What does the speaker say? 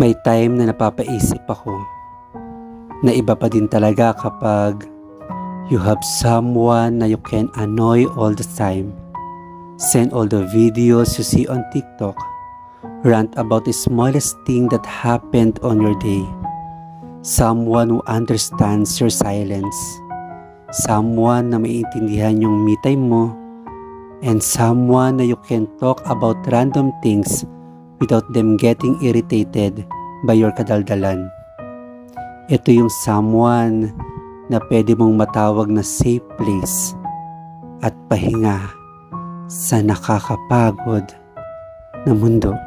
May time na napapaisip ako na iba pa din talaga kapag you have someone na you can annoy all the time. Send all the videos you see on TikTok. Rant about the smallest thing that happened on your day. Someone who understands your silence. Someone na maiintindihan yung me time mo. And someone na you can talk about random things without them getting irritated by your kadaldalan. Ito yung someone na pwede mong matawag na safe place at pahinga sa nakakapagod na mundo.